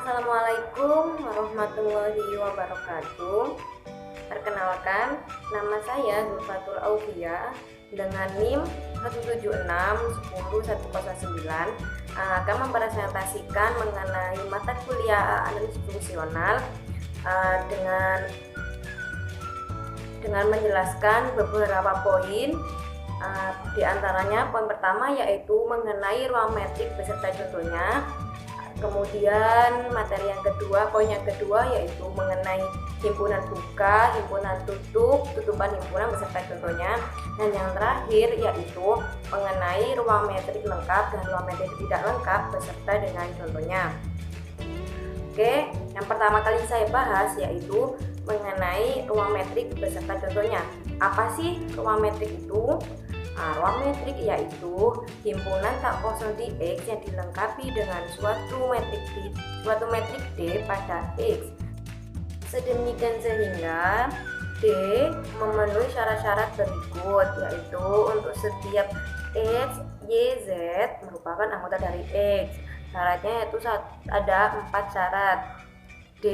Assalamualaikum warahmatullahi wabarakatuh. Perkenalkan, nama saya Zulfatul Aufia dengan NIM 176101009 akan mempresentasikan mengenai mata kuliah analisis fungsional dengan menjelaskan beberapa poin. Di antaranya poin pertama yaitu mengenai ruang metrik beserta contohnya. Kemudian materi yang kedua, poin yang kedua yaitu mengenai himpunan buka, himpunan tutup, tutupan himpunan beserta contohnya. Dan yang terakhir yaitu mengenai ruang metrik lengkap dan ruang metrik tidak lengkap beserta dengan contohnya. Oke, yang pertama kali saya bahas yaitu mengenai ruang metrik beserta contohnya. Apa sih ruang metrik itu? Ruang metrik yaitu himpunan tak kosong di X yang dilengkapi dengan suatu metrik D pada X. Sedemikian sehingga D memenuhi syarat-syarat berikut, yaitu untuk setiap X, Y, Z merupakan anggota dari X. Syaratnya yaitu ada 4 syarat. D,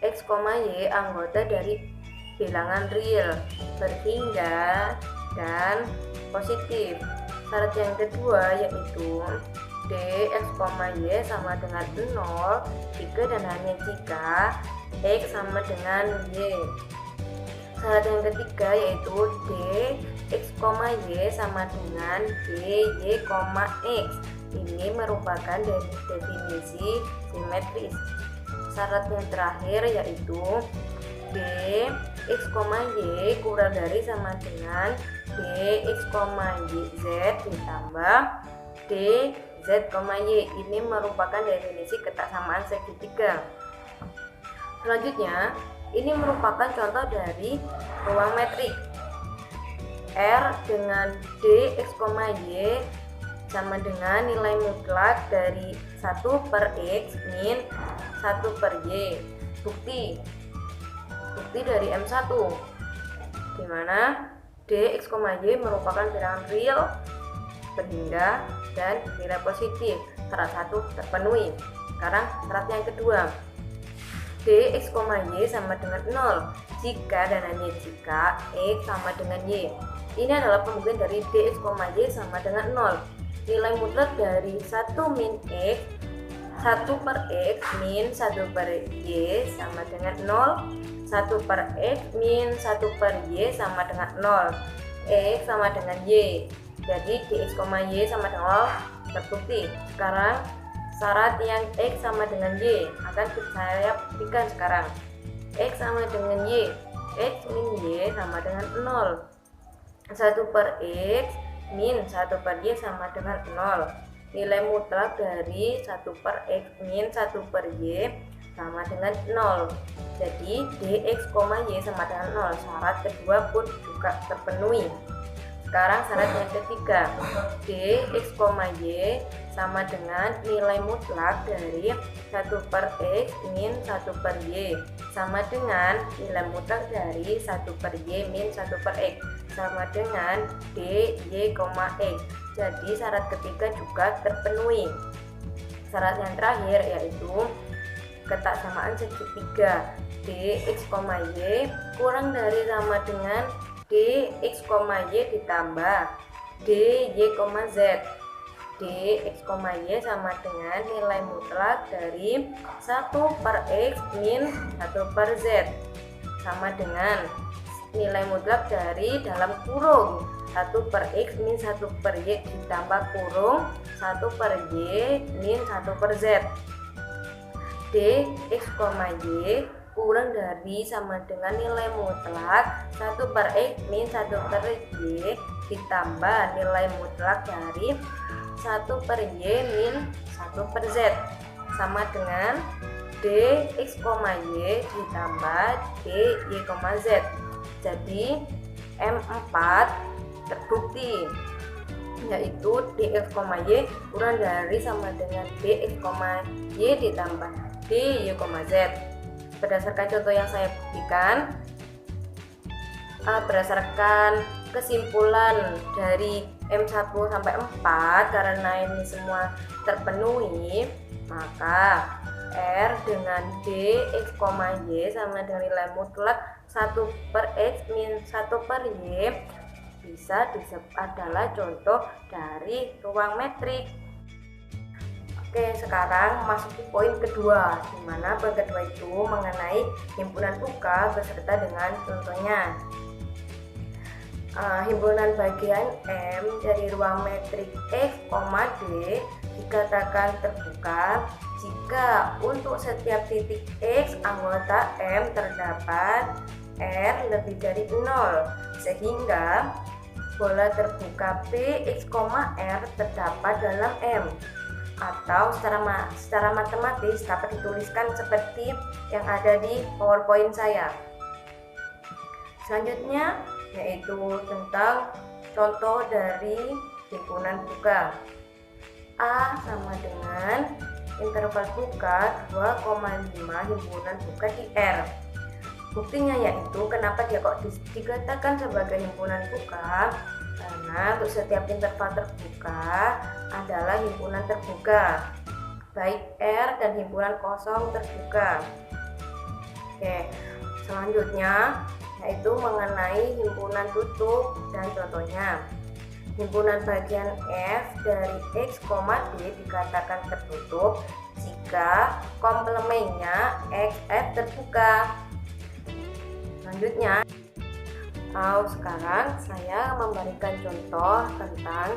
X, Y anggota dari bilangan real, berhingga, dan positif. Syarat yang kedua yaitu D, X, Y sama dengan 0 jika dan hanya jika X sama dengan Y. Syarat yang ketiga yaitu D, X, Y sama dengan D, Y, X. Ini merupakan definisi simetris. Syarat yang terakhir yaitu D, X, Y kurang dari sama dengan D, X, Y, Z ditambah D, Z, Y. Ini merupakan definisi ketaksamaan segitiga. Selanjutnya, ini merupakan contoh dari ruang metrik. R dengan D, X, Y sama dengan nilai mutlak dari 1/X min 1/Y. Bukti dari M1 di mana D, X, Y merupakan bilangan real, berhingga, dan nilai positif. Syarat 1 terpenuhi. Sekarang syarat yang kedua, D, X, Y sama dengan 0 jika dan hanya jika X sama dengan Y. Ini adalah pembuktian dari D, X, Y sama dengan 0. Nilai mutlak dari 1 min X 1/X min 1/Y sama dengan 0. 1/X min 1/Y sama dengan 0. X sama dengan Y. Jadi Dx, Y sama dengan 0 terbukti. Sekarang syarat yang X sama dengan Y akan saya buktikan sekarang. X sama dengan Y. X min Y sama dengan 0. 1/X min 1/Y sama dengan 0. Nilai mutlak dari 1/X min 1/Y sama dengan 0. Jadi Dx, Y sama dengan 0. Syarat kedua pun juga terpenuhi. Sekarang syarat yang ketiga, Dx, Y sama dengan nilai mutlak dari 1/X min 1/Y sama dengan nilai mutlak dari 1/Y min 1/X sama dengan D, Y, X. Jadi syarat ketiga juga terpenuhi. Syarat yang terakhir yaitu ketaksamaan segitiga. D, X, Y kurang dari sama dengan D, X, Y ditambah D, Y, Z. D, X, Y sama dengan nilai mutlak dari 1/X min 1/Z sama dengan nilai mutlak dari dalam kurung 1/X min 1/Y ditambah kurung 1/Y min 1/Z. D, X, Y kurang dari sama dengan nilai mutlak 1/X min 1/Y ditambah nilai mutlak dari 1/Y min 1/Z sama dengan D, X, Y ditambah D, Y, Z. Jadi M4 terbukti, yaitu Dx, Y kurang dari sama dengan Dx, Y ditambah D, Y, Z. Berdasarkan contoh yang saya buktikan, berdasarkan kesimpulan dari M1 sampai 4, karena ini semua terpenuhi, maka R dengan D X, Y sama dengan nilai mutlak 1/X min 1/Y bisa disebut adalah contoh dari ruang metrik. Oke, sekarang masuk ke poin kedua, di mana poin kedua itu mengenai himpunan buka beserta dengan contohnya. Himpunan bagian M dari ruang metrik X, D dikatakan terbuka jika untuk setiap titik X anggota M terdapat R lebih dari 0, sehingga bola terbuka P, X, R terdapat dalam M. Atau secara matematis dapat dituliskan seperti yang ada di PowerPoint saya. Selanjutnya yaitu tentang contoh dari himpunan buka. A sama dengan interval buka 2,5 himpunan buka di R. Buktinya yaitu kenapa dia kok dikatakan sebagai himpunan buka, karena untuk setiap interval terbuka adalah himpunan terbuka, baik R dan himpunan kosong terbuka. Oke, selanjutnya yaitu mengenai himpunan tutup dan contohnya. Himpunan bagian F dari X, D dikatakan tertutup jika komplemennya XF terbuka. Selanjutnya, sekarang saya memberikan contoh tentang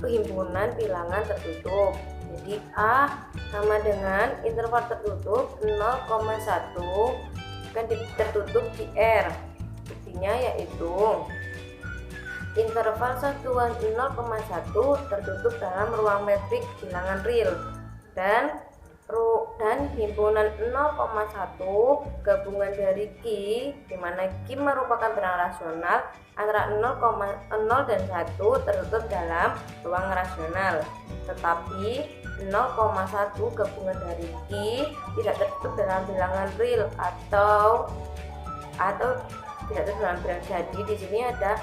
himpunan bilangan tertutup. Jadi A sama dengan interval tertutup 0,1 kan tertutup di R. Buktinya yaitu interval satuan 0,1 tertutup dalam ruang metrik bilangan real dan himpunan 0,1 gabungan dari Q, di mana Q merupakan bilangan rasional antara 0 dan 1 tertutup dalam ruang rasional. Tetapi 0,1 gabungan dari Q tidak tertutup dalam bilangan real atau tidak tertutup dalam bilangan. Jadi di sini ada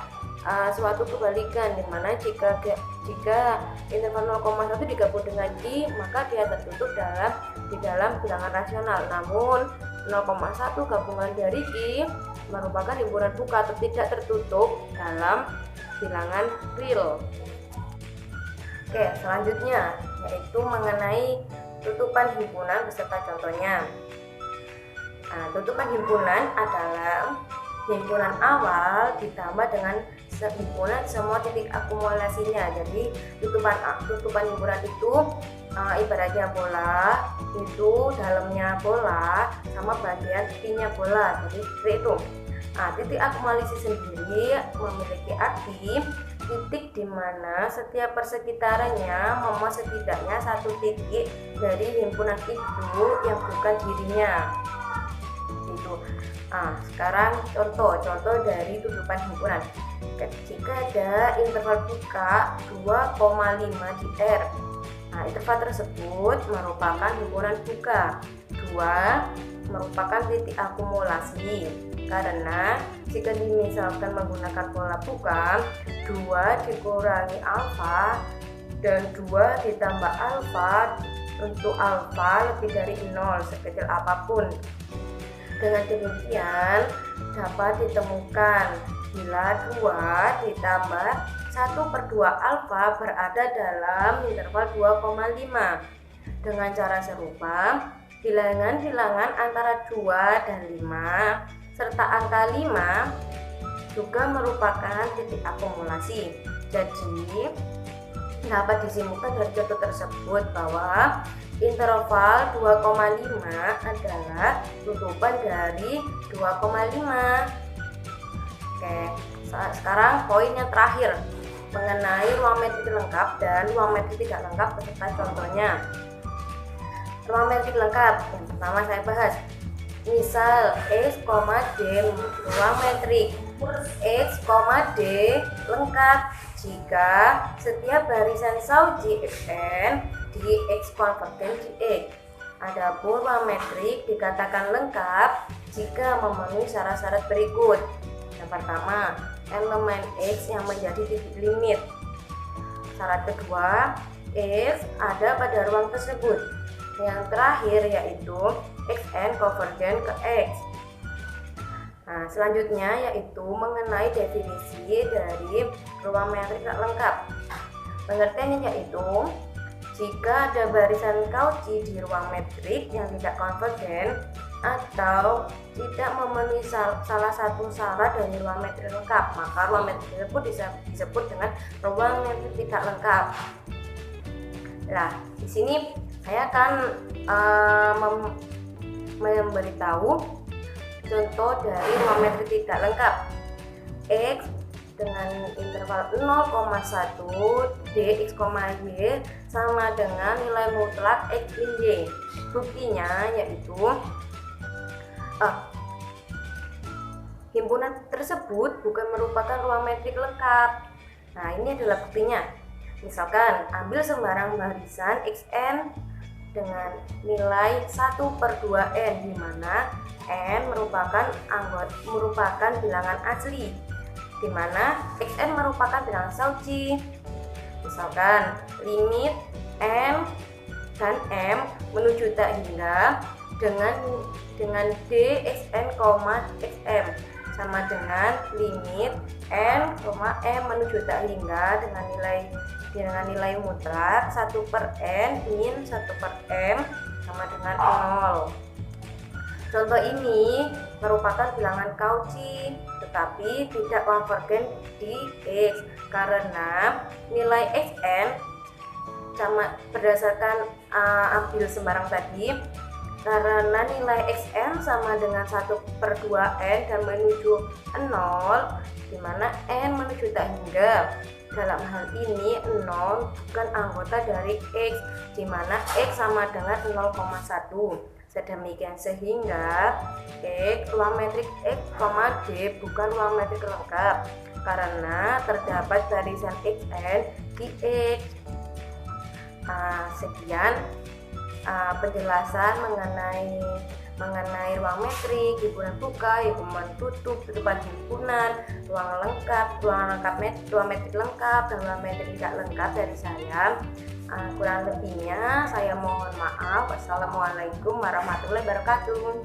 suatu kebalikan, di mana jika interval 0,1 digabung dengan I, maka dia tertutup di dalam bilangan rasional. Namun 0,1 gabungan dari I merupakan himpunan buka atau tidak tertutup dalam bilangan real. Oke, selanjutnya yaitu mengenai tutupan himpunan beserta contohnya. Tutupan himpunan adalah himpunan awal ditambah dengan himpunan semua titik akumulasinya. Jadi tutupan himpunan itu ibaratnya bola, itu dalamnya bola sama bagian tepinya bola. Jadi seperti itu. Titik akumulasi sendiri memiliki arti titik di mana setiap persekitarannya memuat setidaknya satu titik dari himpunan itu yang bukan dirinya. Sekarang contoh dari tutupan himpunan. Jika ada interval buka 2,5 di R, interval tersebut merupakan himpunan buka. 2 merupakan titik akumulasi, karena jika dimisalkan menggunakan pola buka, 2 dikurangi alfa dan 2 ditambah alfa untuk alfa lebih dari 0 sekecil apapun. Dengan demikian dapat ditemukan bila 2 ditambah 1/2 alfa berada dalam interval 2,5. Dengan cara serupa, bilangan-bilangan antara 2 dan 5 serta angka 5 juga merupakan titik akumulasi. Jadi dapat disimpulkan dari contoh tersebut bahwa interval 2,5 adalah tutupan dari 2,5. Oke, sekarang poin yang terakhir mengenai ruang metrik lengkap dan ruang metrik tidak lengkap beserta contohnya. Ruang metrik lengkap yang pertama saya bahas. Misal X, D ruang metrik X, D lengkap jika setiap barisan Cauchy Xn di X konvergen di X. Adapun ruang metrik dikatakan lengkap jika memenuhi syarat-syarat berikut. Yang pertama, elemen X yang menjadi titik limit. Syarat kedua, X ada pada ruang tersebut. yang terakhir yaitu xn konvergen ke x. Nah, selanjutnya yaitu mengenai definisi dari ruang metrik tak lengkap. Pengertiannya yaitu jika ada barisan Cauchy di ruang metrik yang tidak konvergen atau tidak memenuhi salah satu syarat dari ruang metrik lengkap, maka ruang metrik tersebut disebut dengan ruang metrik tidak lengkap. Nah, di sini saya akan memberitahu contoh dari ruang metrik tidak lengkap. X dengan interval 0,1 dx, y sama dengan nilai mutlak x min y. Buktinya yaitu himpunan tersebut bukan merupakan ruang metrik lengkap. Nah, ini adalah buktinya. Misalkan ambil sembarang barisan xn dengan nilai 1/2n, di mana n merupakan bilangan asli, di mana xn merupakan bilangan Cauchy. Misalkan limit n dan m menuju tak hingga dengan d xn, xm sama dengan limit n, m menuju tak hingga dengan nilai mutlak 1/n min 1/m sama dengan 0. Contoh ini merupakan bilangan Cauchy tetapi tidak konvergen di x karena nilai xn sama berdasarkan ambil sembarang tadi, karena nilai xn sama dengan 1/2n dan menuju 0, di mana n menuju tak hingga. Dalam hal ini 0 bukan anggota dari x, di mana x sama dengan 0,1. Sedemikian sehingga ruang metrik x, d bukan ruang metrik lengkap karena terdapat barisan xn di x. Sekian penjelasan mengenai ruang metrik, himpunan buka, himpunan tutup, tutupan himpunan, ruang metrik lengkap dan ruang metrik tidak lengkap dari saya. Kurang lebihnya saya mohon maaf. Wassalamualaikum warahmatullahi wabarakatuh.